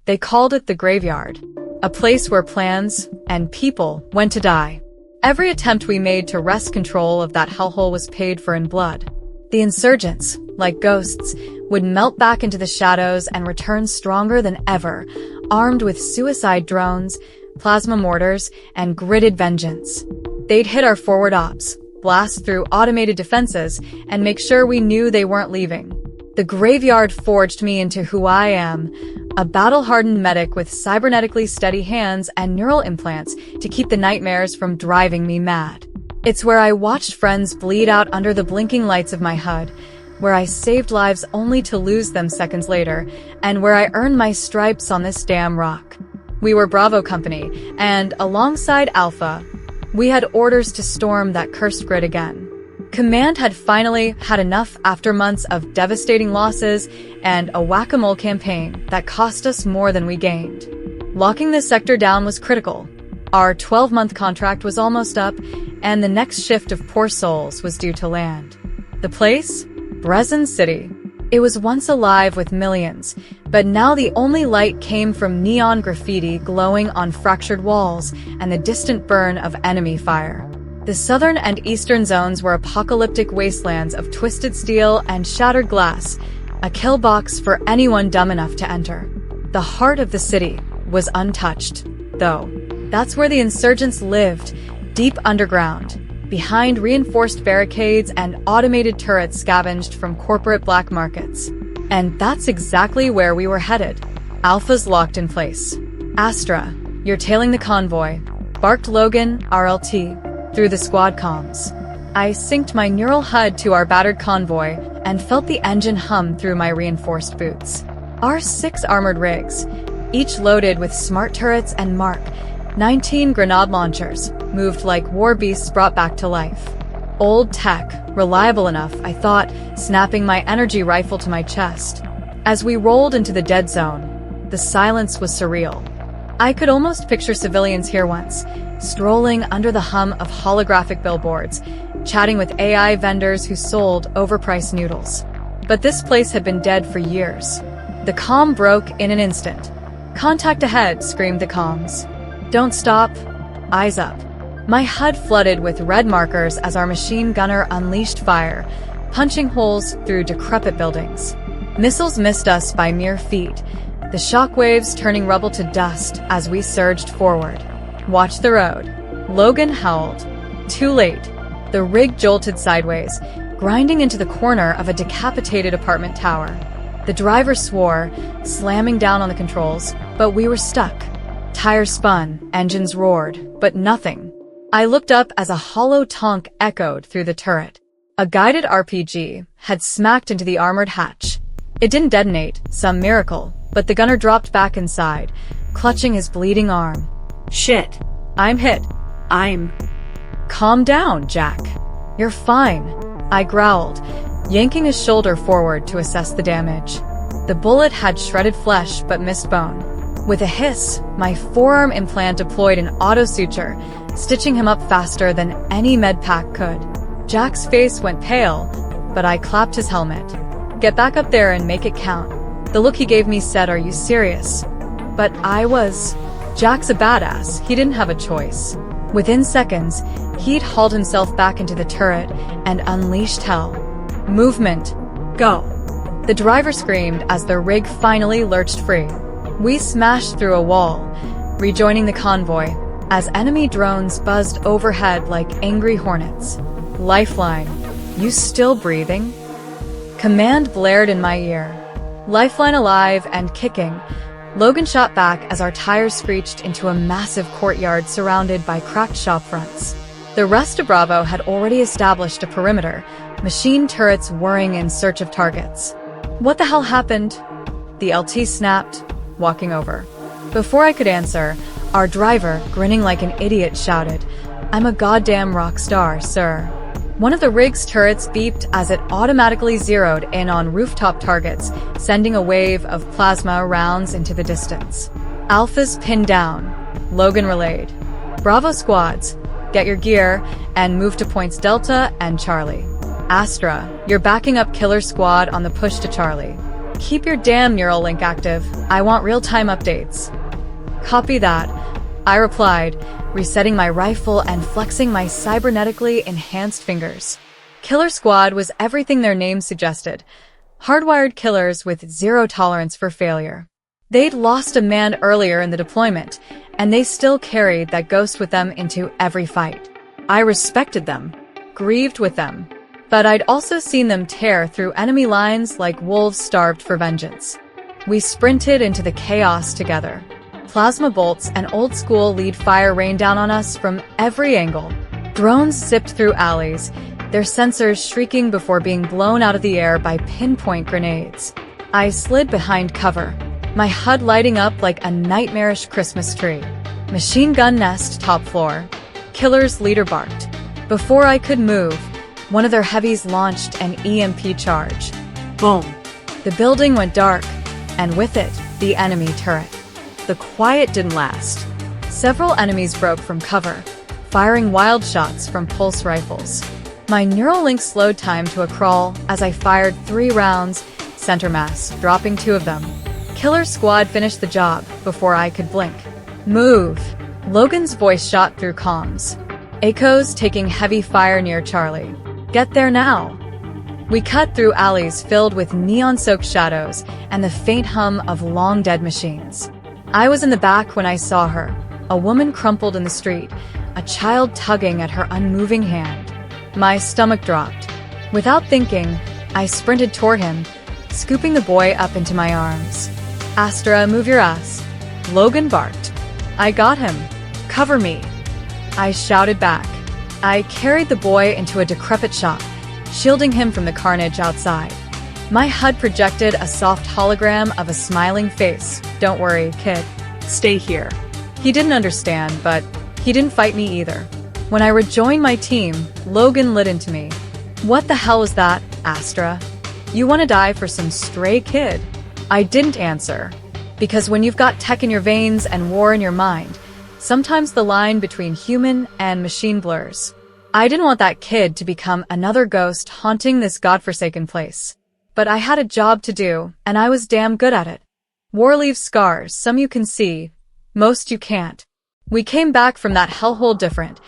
They called it the graveyard, a place where plans and people went to die. Every attempt we made to wrest control of that hellhole was paid for in blood. The insurgents, like ghosts, would melt back into the shadows and return stronger than ever, armed with suicide drones, plasma mortars, and gritted vengeance. They'd hit our forward ops, blast through automated defenses, and make sure we knew they weren't leaving. The graveyard forged me into who I am, a battle-hardened medic with cybernetically steady hands and neural implants to keep the nightmares from driving me mad. It's where I watched friends bleed out under the blinking lights of my HUD, where I saved lives only to lose them seconds later, and where I earned my stripes on this damn rock. We were Bravo Company, and alongside Alpha, we had orders to storm that cursed grid again. Command had finally had enough after months of devastating losses and a whack-a-mole campaign that cost us more than we gained. Locking this sector down was critical. Our 12-month contract was almost up, and the next shift of poor souls was due to land. The place? Brezen City. It was once alive with millions, but now the only light came from neon graffiti glowing on fractured walls and the distant burn of enemy fire. The southern and eastern zones were apocalyptic wastelands of twisted steel and shattered glass, a kill box for anyone dumb enough to enter. The heart of the city was untouched, though. That's where the insurgents lived, deep underground, behind reinforced barricades and automated turrets scavenged from corporate black markets. And that's exactly where we were headed. Alpha's locked in place. Astra, you're tailing the convoy, barked Logan, RLT, through the squad comms. I synced my neural HUD to our battered convoy and felt the engine hum through my reinforced boots. Our 6 armored rigs, each loaded with smart turrets and Mark 19 grenade launchers, moved like war beasts brought back to life. Old tech, reliable enough, I thought, snapping my energy rifle to my chest. As we rolled into the dead zone, the silence was surreal. I could almost picture civilians here once, strolling under the hum of holographic billboards, chatting with AI vendors who sold overpriced noodles. But this place had been dead for years. The comm broke in an instant. "Contact ahead," screamed the comms. "Don't stop. Eyes up." My HUD flooded with red markers as our machine gunner unleashed fire, punching holes through decrepit buildings. Missiles missed us by mere feet, the shockwaves turning rubble to dust as we surged forward. "Watch the road." Logan howled. Too late. The rig jolted sideways, grinding into the corner of a decapitated apartment tower. The driver swore, slamming down on the controls, but we were stuck. Tires spun, engines roared, but nothing. I looked up as a hollow tonk echoed through the turret. A guided RPG had smacked into the armored hatch. It didn't detonate, some miracle, but the gunner dropped back inside, clutching his bleeding arm. "Shit. I'm hit. Calm down, Jack. You're fine," I growled, yanking his shoulder forward to assess the damage. The bullet had shredded flesh but missed bone. With a hiss, my forearm implant deployed an auto-suture, stitching him up faster than any med pack could. Jack's face went pale, but I clapped his helmet. "Get back up there and make it count." The look he gave me said, "Are you serious?" But I was. Jack's a badass, he didn't have a choice. Within seconds, he'd hauled himself back into the turret and unleashed hell. "Movement. Go." The driver screamed as the rig finally lurched free. We smashed through a wall, rejoining the convoy, as enemy drones buzzed overhead like angry hornets. "Lifeline. You still breathing?" Command blared in my ear. Lifeline alive and kicking. Logan shot back as our tires screeched into a massive courtyard surrounded by cracked shop fronts. The rest of Bravo had already established a perimeter, machine turrets whirring in search of targets. "What the hell happened?" The LT snapped, walking over. Before I could answer, our driver, grinning like an idiot, shouted, "I'm a goddamn rock star, sir." One of the rig's turrets beeped as it automatically zeroed in on rooftop targets, sending a wave of plasma rounds into the distance. "Alpha's pinned down," Logan relayed. "Bravo squads, get your gear and move to points Delta and Charlie. Astra, you're backing up Killer Squad on the push to Charlie." Keep your damn neural link active. I want real-time updates. Copy that, I replied, resetting my rifle and flexing my cybernetically enhanced fingers. Killer Squad was everything their name suggested. Hardwired killers with zero tolerance for failure. They'd lost a man earlier in the deployment, and they still carried that ghost with them into every fight. I respected them, grieved with them, but I'd also seen them tear through enemy lines like wolves starved for vengeance. We sprinted into the chaos together. Plasma bolts and old-school lead fire rained down on us from every angle. Drones zipped through alleys, their sensors shrieking before being blown out of the air by pinpoint grenades. I slid behind cover, my HUD lighting up like a nightmarish Christmas tree. Machine gun nest top floor. Killer's leader barked. Before I could move, one of their heavies launched an EMP charge. Boom! The building went dark, and with it, the enemy turret. The quiet didn't last. Several enemies broke from cover, firing wild shots from pulse rifles. My neural link slowed time to a crawl as I fired 3 rounds, center mass, dropping 2 of them. Killer Squad finished the job before I could blink. Move! Logan's voice shot through comms. Echoes taking heavy fire near Charlie. Get there now! We cut through alleys filled with neon-soaked shadows and the faint hum of long-dead machines. I was in the back when I saw her, a woman crumpled in the street, a child tugging at her unmoving hand. My stomach dropped. Without thinking, I sprinted toward him, scooping the boy up into my arms. Astra, move your ass. Logan barked. I got him. Cover me. I shouted back. I carried the boy into a decrepit shop, shielding him from the carnage outside. My HUD projected a soft hologram of a smiling face. Don't worry, kid. Stay here. He didn't understand, but he didn't fight me either. When I rejoined my team, Logan lit into me. What the hell was that, Astra? You want to die for some stray kid? I didn't answer. Because when you've got tech in your veins and war in your mind, sometimes the line between human and machine blurs. I didn't want that kid to become another ghost haunting this godforsaken place. But I had a job to do, and I was damn good at it. War leaves scars, some you can see, most you can't. We came back from that hellhole different,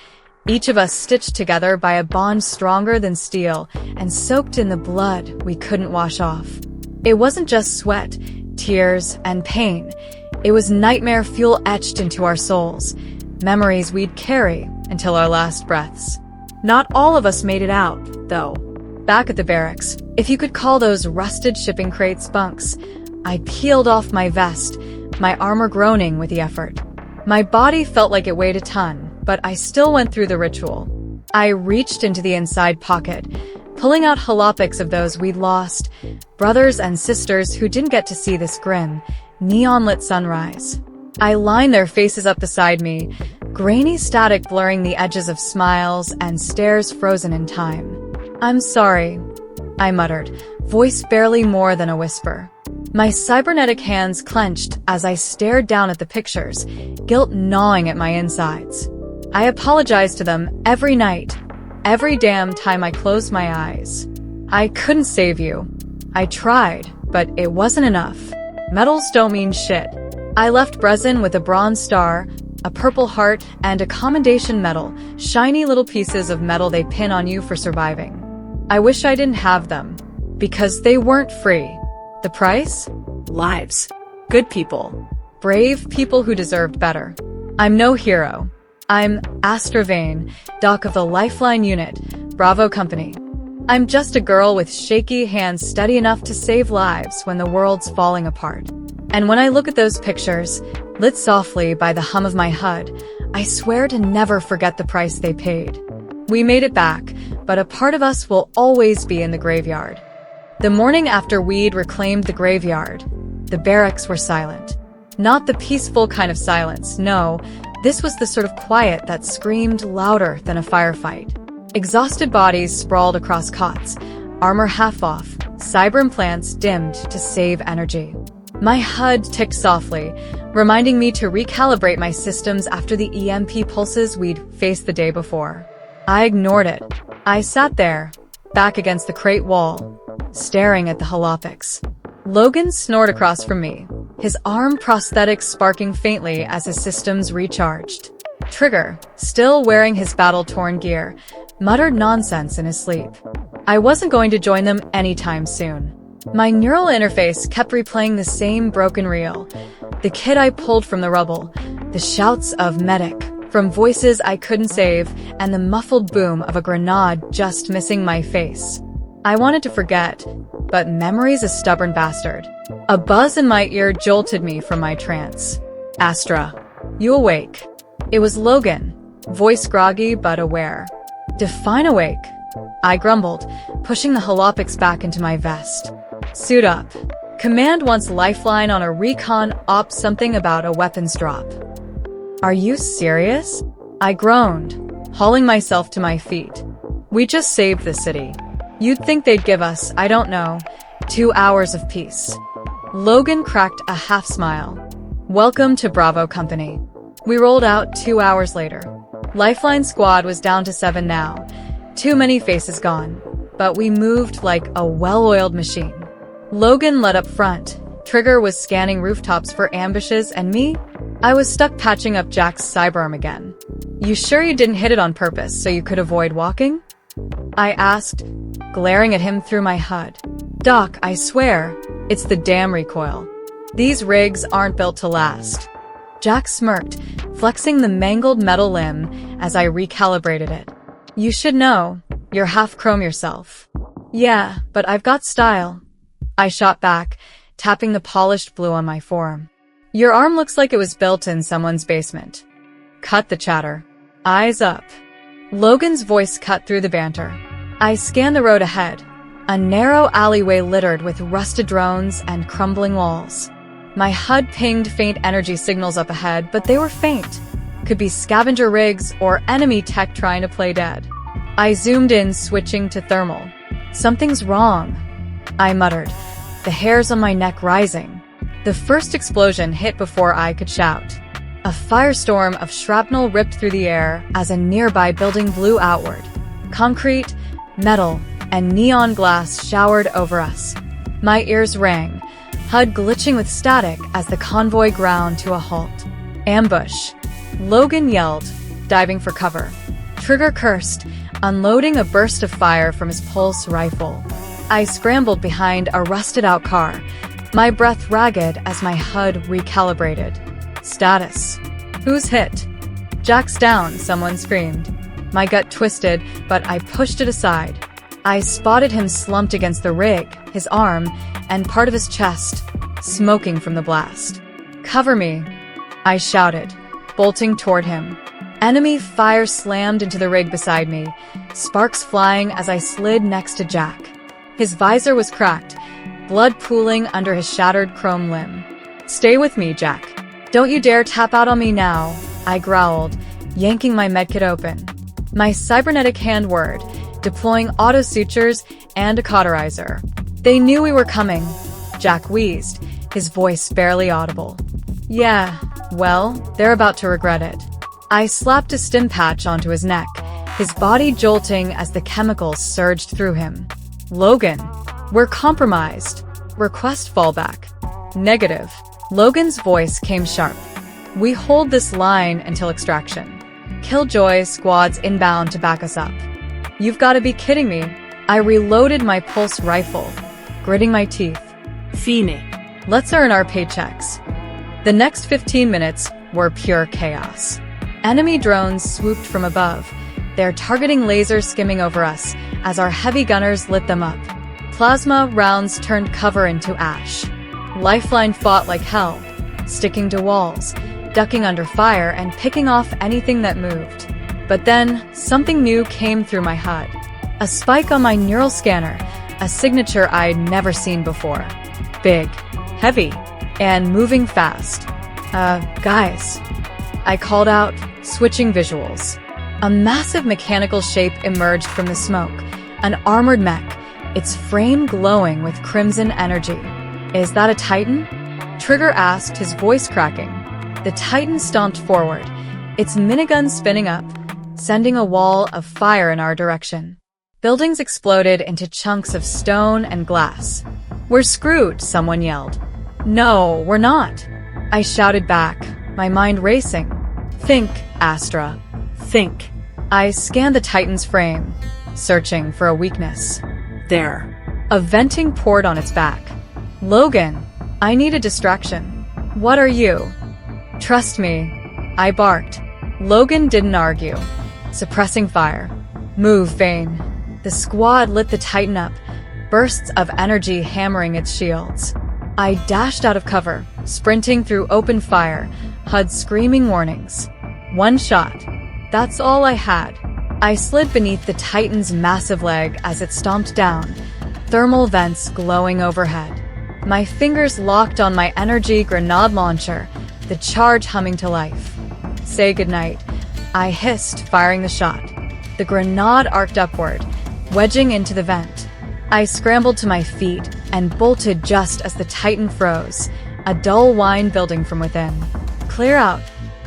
each of us stitched together by a bond stronger than steel and soaked in the blood we couldn't wash off. It wasn't just sweat, tears, and pain. It was nightmare fuel etched into our souls, memories we'd carry until our last breaths. Not all of us made it out, though. Back at the barracks, if you could call those rusted shipping crates bunks, I peeled off my vest, my armor groaning with the effort. My body felt like it weighed a ton, but I still went through the ritual. I reached into the inside pocket, pulling out holopics of those we'd lost, brothers and sisters who didn't get to see this grim, neon-lit sunrise. I lined their faces up beside me, grainy static blurring the edges of smiles and stares frozen in time. I'm sorry, I muttered, voice barely more than a whisper. My cybernetic hands clenched as I stared down at the pictures, guilt gnawing at my insides. I apologized to them every night, every damn time I closed my eyes. I couldn't save you. I tried, but it wasn't enough. Medals don't mean shit. I left Brezin with a bronze star, a purple heart, and a commendation medal, shiny little pieces of metal they pin on you for surviving. I wish I didn't have them, because they weren't free. The price? Lives. Good people. Brave people who deserved better. I'm no hero. I'm Astra Vane, doc of the Lifeline Unit, Bravo Company. I'm just a girl with shaky hands steady enough to save lives when the world's falling apart. And when I look at those pictures, lit softly by the hum of my HUD, I swear to never forget the price they paid. We made it back, but a part of us will always be in the graveyard. The morning after we'd reclaimed the graveyard, the barracks were silent. Not the peaceful kind of silence, no. This was the sort of quiet that screamed louder than a firefight. Exhausted bodies sprawled across cots, armor half off, cyber implants dimmed to save energy. My HUD ticked softly, reminding me to recalibrate my systems after the EMP pulses we'd faced the day before. I ignored it. I sat there, back against the crate wall, staring at the holopics. Logan snored across from me, his arm prosthetic sparking faintly as his systems recharged. Trigger, still wearing his battle-torn gear, muttered nonsense in his sleep. I wasn't going to join them anytime soon. My neural interface kept replaying the same broken reel. The kid I pulled from the rubble, the shouts of medic from voices I couldn't save, and the muffled boom of a grenade just missing my face. I wanted to forget, but memory's a stubborn bastard. A buzz in my ear jolted me from my trance. Astra, you awake? It was Logan, voice groggy but aware. Define awake, I grumbled, pushing the holopics back into my vest. Suit up. Command wants lifeline on a recon op, something about a weapons drop. Are you serious? I groaned, hauling myself to my feet. We just saved the city. You'd think they'd give us, I don't know, 2 hours of peace. Logan cracked a half smile. Welcome to Bravo Company. We rolled out 2 hours later. Lifeline squad was down to 7 now. Too many faces gone. But we moved like a well-oiled machine. Logan led up front. Trigger was scanning rooftops for ambushes, and me? I was stuck patching up Jack's cyberarm again. You sure you didn't hit it on purpose so you could avoid walking? I asked, glaring at him through my HUD. Doc, I swear, it's the damn recoil. These rigs aren't built to last. Jack smirked, flexing the mangled metal limb as I recalibrated it. You should know, you're half chrome yourself. Yeah, but I've got style. I shot back, tapping the polished blue on my forearm. Your arm looks like it was built in someone's basement. Cut the chatter. Eyes up. Logan's voice cut through the banter. I scanned the road ahead, a narrow alleyway littered with rusted drones and crumbling walls. My HUD pinged faint energy signals up ahead, but they were faint. Could be scavenger rigs or enemy tech trying to play dead. I zoomed in, switching to thermal. Something's wrong, I muttered, the hairs on my neck rising. The first explosion hit before I could shout. A firestorm of shrapnel ripped through the air as a nearby building blew outward. Concrete, metal, and neon glass showered over us. My ears rang, HUD glitching with static as the convoy ground to a halt. Ambush. Logan yelled, diving for cover. Trigger cursed, unloading a burst of fire from his pulse rifle. I scrambled behind a rusted-out car, my breath ragged as my HUD recalibrated. Status. Who's hit? Jack's down, someone screamed. My gut twisted, but I pushed it aside. I spotted him slumped against the rig, his arm, and part of his chest, smoking from the blast. Cover me, I shouted, bolting toward him. Enemy fire slammed into the rig beside me, sparks flying as I slid next to Jack. His visor was cracked, blood pooling under his shattered chrome limb. Stay with me, Jack. Don't you dare tap out on me now, I growled, yanking my medkit open. My cybernetic hand word, deploying auto sutures and a cauterizer. They knew we were coming, Jack wheezed, his voice barely audible. Yeah, well, they're about to regret it. I slapped a stim patch onto his neck, his body jolting as the chemicals surged through him. Logan, we're compromised. Request fallback. Negative. Logan's voice came sharp. We hold this line until extraction. Killjoy squads inbound to back us up. You've got to be kidding me. I reloaded my pulse rifle, gritting my teeth. Fine. Let's earn our paychecks. The next 15 minutes were pure chaos. Enemy drones swooped from above, their targeting lasers skimming over us as our heavy gunners lit them up. Plasma rounds turned cover into ash. Lifeline fought like hell, sticking to walls, ducking under fire, and picking off anything that moved. But then, something new came through my HUD. A spike on my neural scanner, a signature I'd never seen before. Big, heavy, and moving fast. Guys. I called out, switching visuals. A massive mechanical shape emerged from the smoke, an armored mech, its frame glowing with crimson energy. Is that a Titan? Trigger asked, his voice cracking. The Titan stomped forward, its minigun spinning up, sending a wall of fire in our direction. Buildings exploded into chunks of stone and glass. "We're screwed," someone yelled. "No, we're not," I shouted back, my mind racing. "Think, Astra. Think." I scanned the Titan's frame, searching for a weakness. There. A venting port on its back. "Logan, I need a distraction." "What are you?" "Trust me," I barked. Logan didn't argue. Suppressing fire. "Move, Vane." The squad lit the Titan up, bursts of energy hammering its shields. I dashed out of cover, sprinting through open fire, HUD screaming warnings. One shot. That's all I had. I slid beneath the Titan's massive leg as it stomped down, thermal vents glowing overhead. My fingers locked on my energy grenade launcher, the charge humming to life. "Say goodnight," I hissed, firing the shot. The grenade arced upward, wedging into the vent. I scrambled to my feet and bolted just as the Titan froze, a dull whine building from within. "Clear out."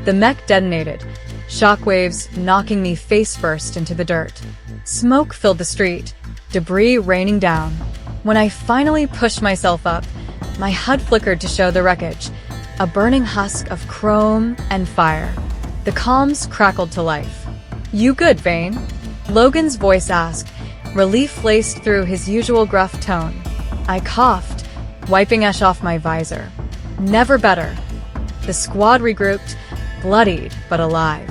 The mech detonated, shockwaves knocking me face-first into the dirt. Smoke filled the street, debris raining down. When I finally pushed myself up, my HUD flickered to show the wreckage, a burning husk of chrome and fire. The comms crackled to life. "You good, Vane?" Logan's voice asked, relief laced through his usual gruff tone. I coughed, wiping ash off my visor. "Never better." The squad regrouped, bloodied but alive.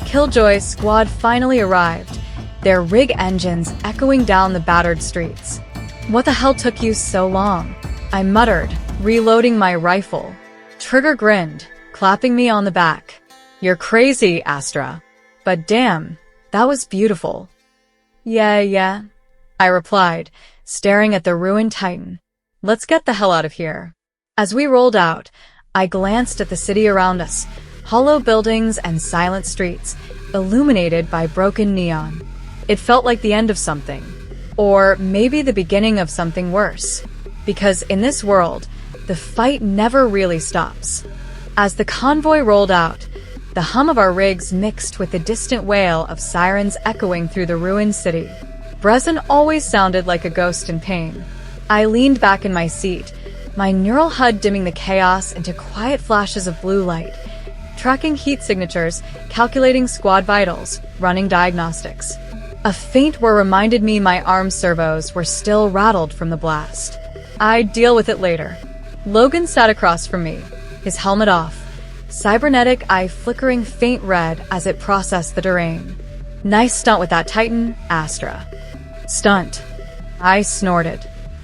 Killjoy's squad finally arrived, their rig engines echoing down the battered streets. "What the hell took you so long?" I muttered, reloading my rifle. Trigger grinned, clapping me on the back. "You're crazy, Astra. But damn, that was beautiful." Yeah, I replied, staring at the ruined Titan. "Let's get the hell out of here." As we rolled out, I glanced at the city around us, hollow buildings and silent streets, illuminated by broken neon. It felt like the end of something, or maybe the beginning of something worse. Because in this world, the fight never really stops. As the convoy rolled out, the hum of our rigs mixed with the distant wail of sirens echoing through the ruined city. Brezin always sounded like a ghost in pain. I leaned back in my seat, my neural HUD dimming the chaos into quiet flashes of blue light, tracking heat signatures, calculating squad vitals, running diagnostics. A faint whir reminded me my arm servos were still rattled from the blast. I'd deal with it later. Logan sat across from me, his helmet off, cybernetic eye flickering faint red as it processed the terrain. "Nice stunt with that Titan, Astra." "Stunt?" I snorted.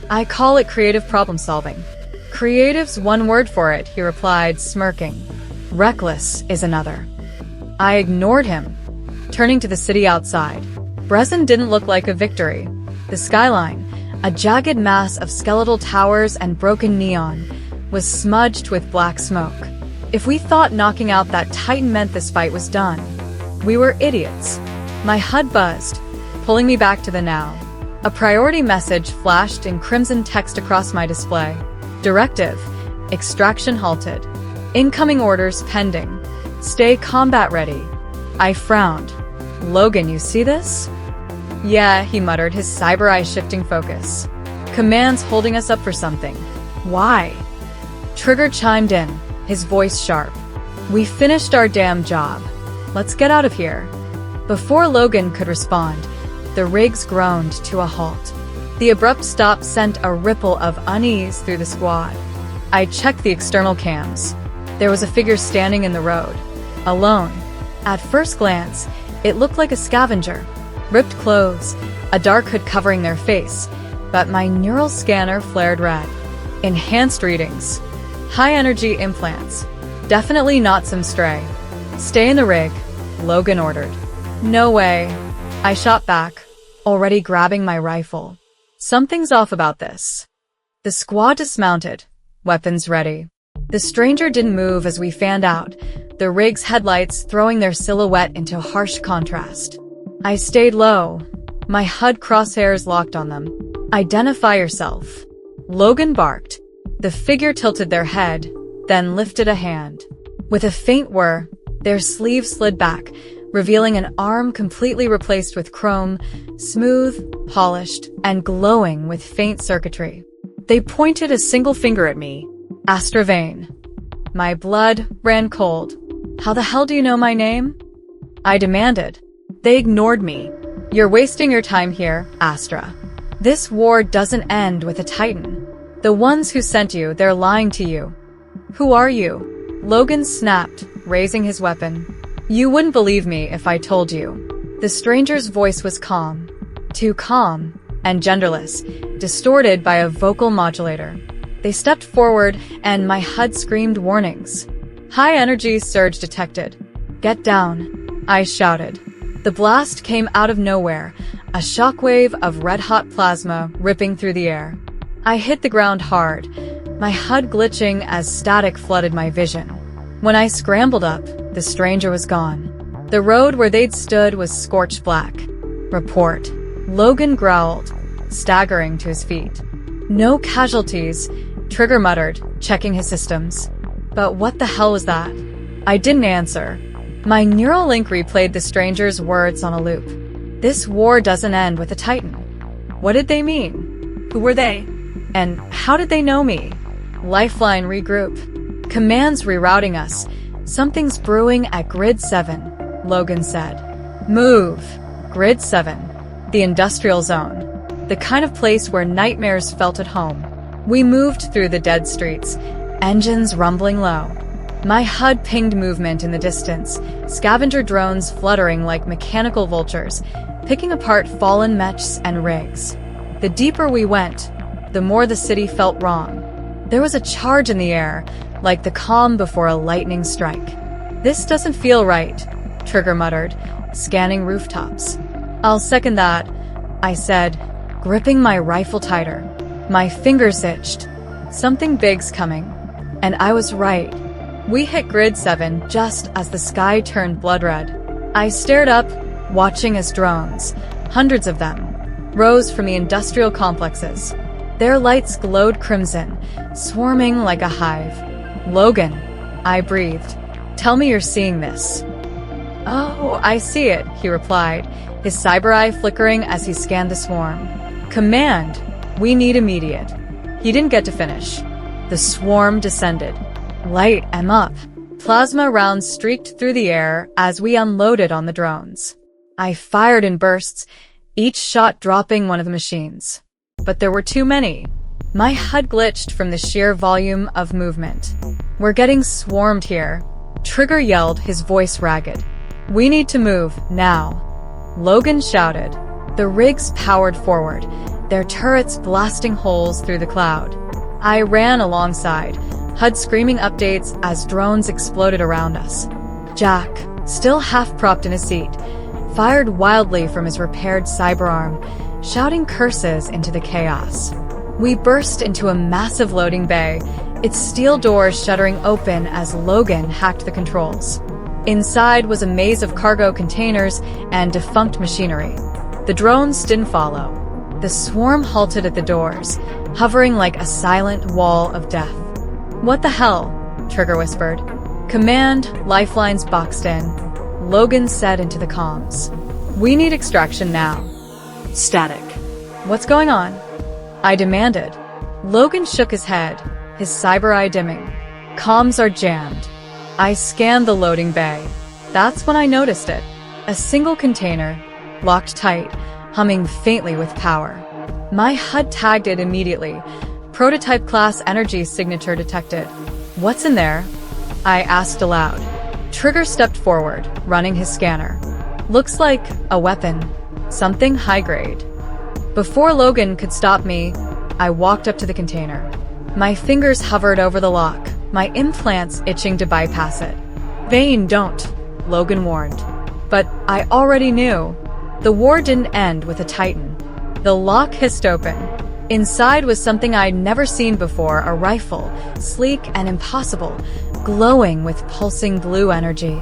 "I call it creative problem solving." "Creative's one word for it," he replied, smirking. "Reckless is another." I ignored him, turning to the city outside. Brezin didn't look like a victory. The skyline, a jagged mass of skeletal towers and broken neon, was smudged with black smoke. If we thought knocking out that Titan meant this fight was done, we were idiots. My HUD buzzed, pulling me back to the now. A priority message flashed in crimson text across my display. "Directive. Extraction halted. Incoming orders pending. Stay combat ready." I frowned. "Logan, you see this?" "Yeah," he muttered, his cyber eye shifting focus. "Command's holding us up for something." "Why?" Trigger chimed in, his voice sharp. "We finished our damn job. Let's get out of here." Before Logan could respond, the rigs groaned to a halt. The abrupt stop sent a ripple of unease through the squad. I checked the external cams. There was a figure standing in the road, alone. At first glance, it looked like a scavenger. Ripped clothes, a dark hood covering their face, but my neural scanner flared red. Enhanced readings. High energy implants. Definitely not some stray. "Stay in the rig," Logan ordered. "No way." I shot back, already grabbing my rifle. Something's off about this. The squad dismounted, weapons ready. The stranger didn't move as we fanned out, the rig's headlights throwing their silhouette into harsh contrast. I stayed low, my HUD crosshairs locked on them. "Identify yourself." Logan barked. The figure tilted their head, then lifted a hand. With a faint whir, their sleeve slid back, revealing an arm completely replaced with chrome, smooth, polished, and glowing with faint circuitry. They pointed a single finger at me. Astra Vane. My blood ran cold. How the hell do you know my name? I demanded. They ignored me. You're wasting your time here, Astra. This war doesn't end with a Titan. The ones who sent you, they're lying to you. Who are you? Logan snapped, raising his weapon. You wouldn't believe me if I told you. The stranger's voice was calm. Too calm and genderless, distorted by a vocal modulator. They stepped forward, and my HUD screamed warnings. High energy surge detected. Get down, I shouted. The blast came out of nowhere, a shockwave of red-hot plasma ripping through the air. I hit the ground hard, my HUD glitching as static flooded my vision. When I scrambled up, the stranger was gone. The road where they'd stood was scorched black. Report. Logan growled, staggering to his feet. No casualties, Trigger muttered, checking his systems. But what the hell was that? I didn't answer. My neural link replayed the stranger's words on a loop. This war doesn't end with a Titan. What did they mean? Who were they? And how did they know me? Lifeline regroup. Commands rerouting us. Something's brewing at Grid 7, Logan said. Move. Grid 7. The industrial zone. The kind of place where nightmares felt at home. We moved through the dead streets, engines rumbling low. My HUD pinged movement in the distance, scavenger drones fluttering like mechanical vultures, picking apart fallen mechs and rigs. The deeper we went, the more the city felt wrong. There was a charge in the air, like the calm before a lightning strike. This doesn't feel right, Trigger muttered, scanning rooftops. I'll second that, I said, gripping my rifle tighter. My fingers itched. Something big's coming. And I was right. We hit Grid 7 just as the sky turned blood red. I stared up, watching as drones, hundreds of them, rose from the industrial complexes. Their lights glowed crimson, swarming like a hive. Logan, I breathed. Tell me you're seeing this. Oh, I see it, he replied, his cyber eye flickering as he scanned the swarm. Command, we need immediate. He didn't get to finish. The swarm descended. Light em up. Plasma rounds streaked through the air as we unloaded on the drones. I fired in bursts, each shot dropping one of the machines. But there were too many. My HUD glitched from the sheer volume of movement. We're getting swarmed here. Trigger yelled, his voice ragged. We need to move, now. Logan shouted. The rigs powered forward, their turrets blasting holes through the cloud. I ran alongside, HUD screaming updates as drones exploded around us. Jack, still half-propped in his seat, fired wildly from his repaired cyberarm, shouting curses into the chaos. We burst into a massive loading bay, its steel doors shuttering open as Logan hacked the controls. Inside was a maze of cargo containers and defunct machinery. The drones didn't follow. The swarm halted at the doors, hovering like a silent wall of death. What the hell? Trigger whispered. Command, lifelines boxed in. Logan said into the comms. We need extraction now. Static. What's going on? I demanded. Logan shook his head, his cyber eye dimming. Comms are jammed. I scanned the loading bay. That's when I noticed it. A single container, locked tight, humming faintly with power. My HUD tagged it immediately. Prototype class energy signature detected. What's in there? I asked aloud. Trigger stepped forward, running his scanner. Looks like a weapon. Something high grade. Before Logan could stop me, I walked up to the container. My fingers hovered over the lock, my implants itching to bypass it. Vane, don't, Logan warned. But I already knew. The war didn't end with a Titan. The lock hissed open. Inside was something I'd never seen before, a rifle, sleek and impossible, glowing with pulsing blue energy.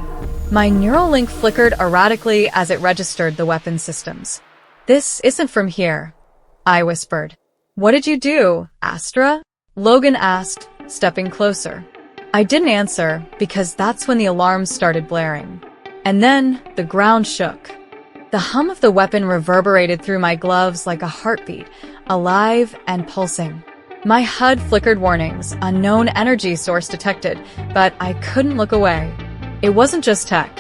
My neural link flickered erratically as it registered the weapon systems. This isn't from here, I whispered. What did you do, Astra? Logan asked, stepping closer. I didn't answer because that's when the alarms started blaring. And then the ground shook. The hum of the weapon reverberated through my gloves like a heartbeat, alive and pulsing. My HUD flickered warnings, unknown energy source detected, but I couldn't look away. It wasn't just tech.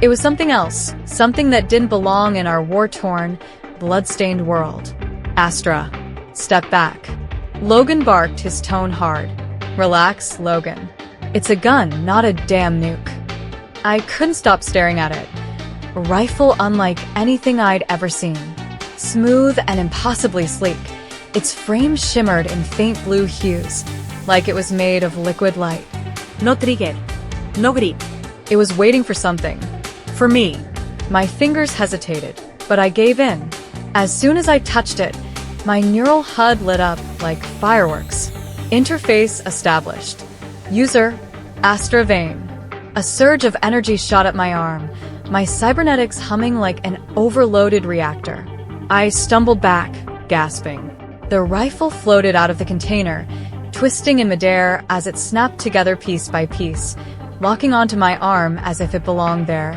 It was something else, something that didn't belong in our war-torn, blood-stained world. Astra, step back. Logan barked, his tone hard. Relax, Logan. It's a gun, not a damn nuke. I couldn't stop staring at it. A rifle unlike anything I'd ever seen. Smooth and impossibly sleek. Its frame shimmered in faint blue hues, like it was made of liquid light. No trigger. No grip. It was waiting for something. For me. My fingers hesitated, but I gave in. As soon as I touched it, my neural HUD lit up like fireworks. Interface established. User, Astra Vane. A surge of energy shot up my arm, my cybernetics humming like an overloaded reactor. I stumbled back, gasping. The rifle floated out of the container, twisting in midair as it snapped together piece by piece, locking onto my arm as if it belonged there.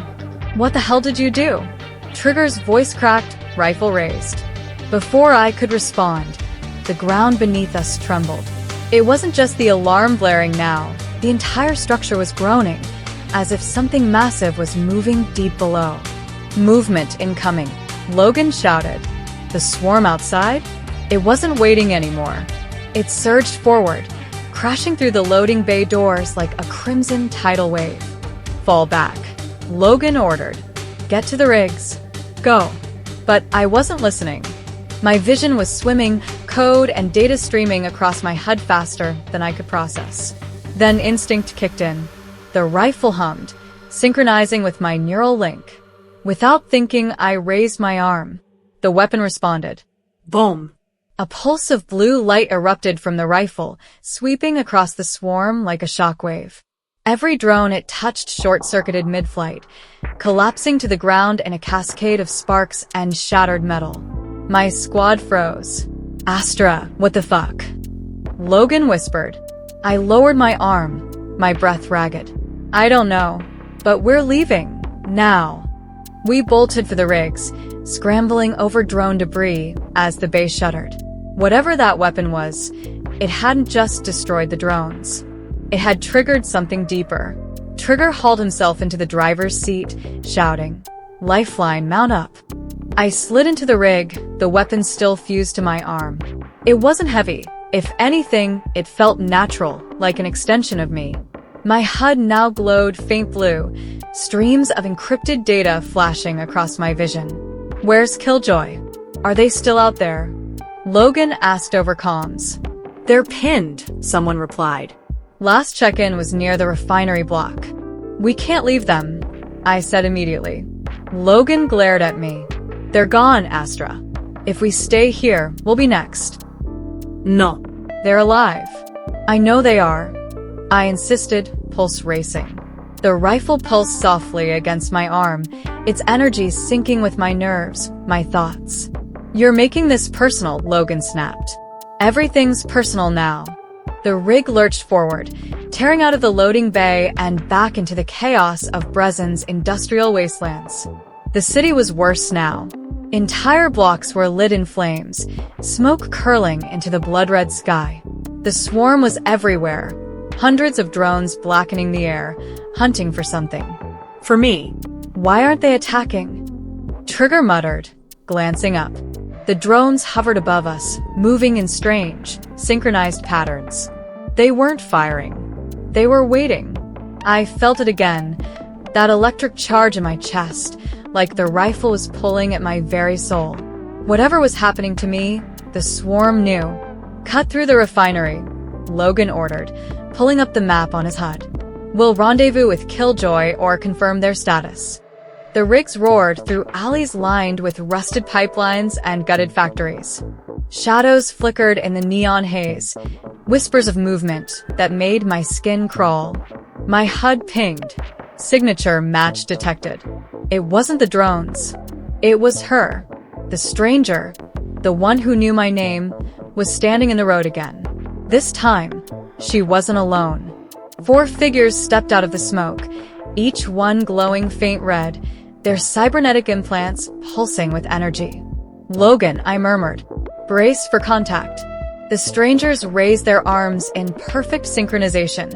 What the hell did you do? Trigger's voice cracked, rifle raised. Before I could respond, the ground beneath us trembled. It wasn't just the alarm blaring now. The entire structure was groaning, as if something massive was moving deep below. Movement incoming, Logan shouted. The swarm outside? It wasn't waiting anymore. It surged forward, crashing through the loading bay doors like a crimson tidal wave. Fall back, Logan ordered. Get to the rigs. Go. But I wasn't listening. My vision was swimming, code and data streaming across my HUD faster than I could process. Then instinct kicked in. The rifle hummed, synchronizing with my neural link. Without thinking, I raised my arm. The weapon responded. Boom. A pulse of blue light erupted from the rifle, sweeping across the swarm like a shockwave. Every drone it touched short-circuited mid-flight, collapsing to the ground in a cascade of sparks and shattered metal. My squad froze. Astra, what the fuck? Logan whispered. I lowered my arm, my breath ragged. I don't know, but we're leaving. Now. We bolted for the rigs, scrambling over drone debris as the base shuddered. Whatever that weapon was, it hadn't just destroyed the drones. It had triggered something deeper. Trigger hauled himself into the driver's seat, shouting, Lifeline, mount up. I slid into the rig, the weapon still fused to my arm. It wasn't heavy. If anything, it felt natural, like an extension of me. My HUD now glowed faint blue, streams of encrypted data flashing across my vision. Where's Killjoy? Are they still out there? Logan asked over comms. They're pinned, someone replied. Last check-in was near the refinery block. We can't leave them, I said immediately. Logan glared at me. They're gone, Astra. If we stay here, we'll be next. No. They're alive. I know they are. I insisted, pulse racing. The rifle pulsed softly against my arm, its energy syncing with my nerves, my thoughts. You're making this personal, Logan snapped. Everything's personal now. The rig lurched forward, tearing out of the loading bay and back into the chaos of Brezen's industrial wastelands. The city was worse now. Entire blocks were lit in flames, smoke curling into the blood-red sky. The swarm was everywhere, hundreds of drones blackening the air, hunting for something. For me. Why aren't they attacking? Trigger muttered, glancing up. The drones hovered above us, moving in strange, synchronized patterns. They weren't firing. They were waiting. I felt it again, that electric charge in my chest, like the rifle was pulling at my very soul. Whatever was happening to me, the swarm knew. Cut through the refinery, Logan ordered, pulling up the map on his HUD. We'll rendezvous with Killjoy or confirm their status. The rigs roared through alleys lined with rusted pipelines and gutted factories. Shadows flickered in the neon haze, whispers of movement that made my skin crawl. My HUD pinged. Signature match detected. It wasn't the drones. It was her. The stranger, the one who knew my name, was standing in the road again. This time, she wasn't alone. 4 figures stepped out of the smoke, each one glowing faint red, their cybernetic implants pulsing with energy. Logan, I murmured. Brace for contact. The strangers raised their arms in perfect synchronization,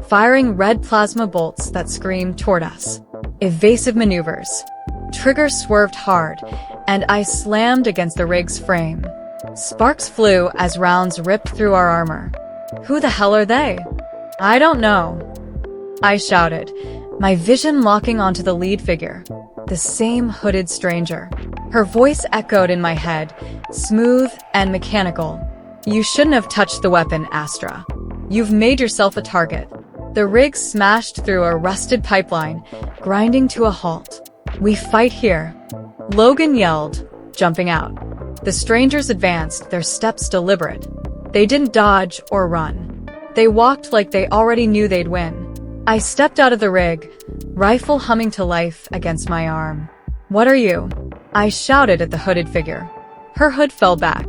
firing red plasma bolts that screamed toward us. Evasive maneuvers. Trigger swerved hard, and I slammed against the rig's frame. Sparks flew as rounds ripped through our armor. Who the hell are they? I don't know, I shouted, my vision locking onto the lead figure, the same hooded stranger. Her voice echoed in my head, smooth and mechanical. You shouldn't have touched the weapon, Astra. You've made yourself a target. The rig smashed through a rusted pipeline, grinding to a halt. We fight here, Logan yelled, jumping out. The strangers advanced, their steps deliberate. They didn't dodge or run. They walked like they already knew they'd win. I stepped out of the rig, rifle humming to life against my arm. What are you? I shouted at the hooded figure. Her hood fell back.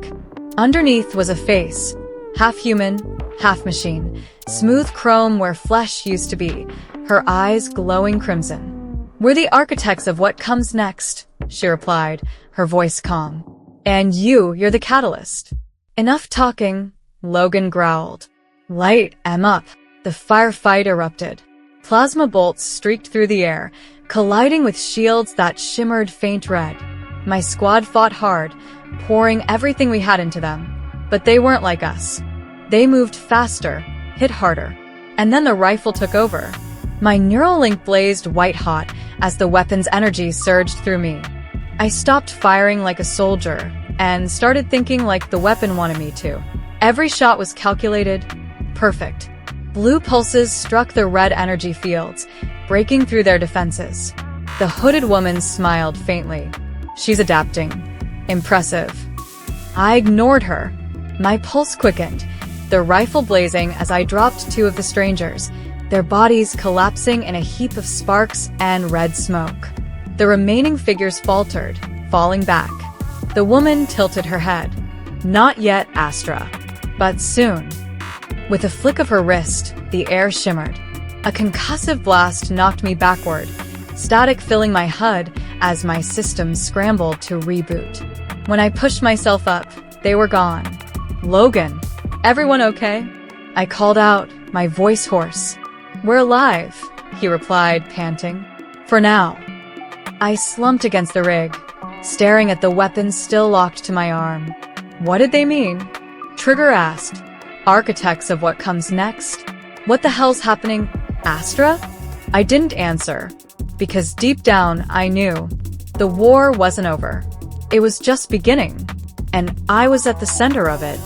Underneath was a face, half human, half machine, smooth chrome where flesh used to be, her eyes glowing crimson. We're the architects of what comes next, she replied, her voice calm. And you're the catalyst. Enough talking, Logan growled. Light em up. The firefight erupted. Plasma bolts streaked through the air, colliding with shields that shimmered faint red. My squad fought hard, pouring everything we had into them. But they weren't like us. They moved faster, hit harder. And then the rifle took over. My neural link blazed white-hot as the weapon's energy surged through me. I stopped firing like a soldier and started thinking like the weapon wanted me to. Every shot was calculated, perfect. Blue pulses struck the red energy fields, breaking through their defenses. The hooded woman smiled faintly. She's adapting. Impressive. I ignored her. My pulse quickened, the rifle blazing as I dropped two of the strangers, their bodies collapsing in a heap of sparks and red smoke. The remaining figures faltered, falling back. The woman tilted her head. Not yet, Astra. But soon. With a flick of her wrist, the air shimmered. A concussive blast knocked me backward, static filling my HUD as my system scrambled to reboot. When I pushed myself up, they were gone. Logan, everyone okay? I called out, my voice hoarse. We're alive, he replied, panting. For now. I slumped against the rig, staring at the weapon still locked to my arm. What did they mean? Trigger asked. Architects of what comes next? What the hell's happening, Astra? I didn't answer, because deep down I knew the war wasn't over. It was just beginning, and I was at the center of it.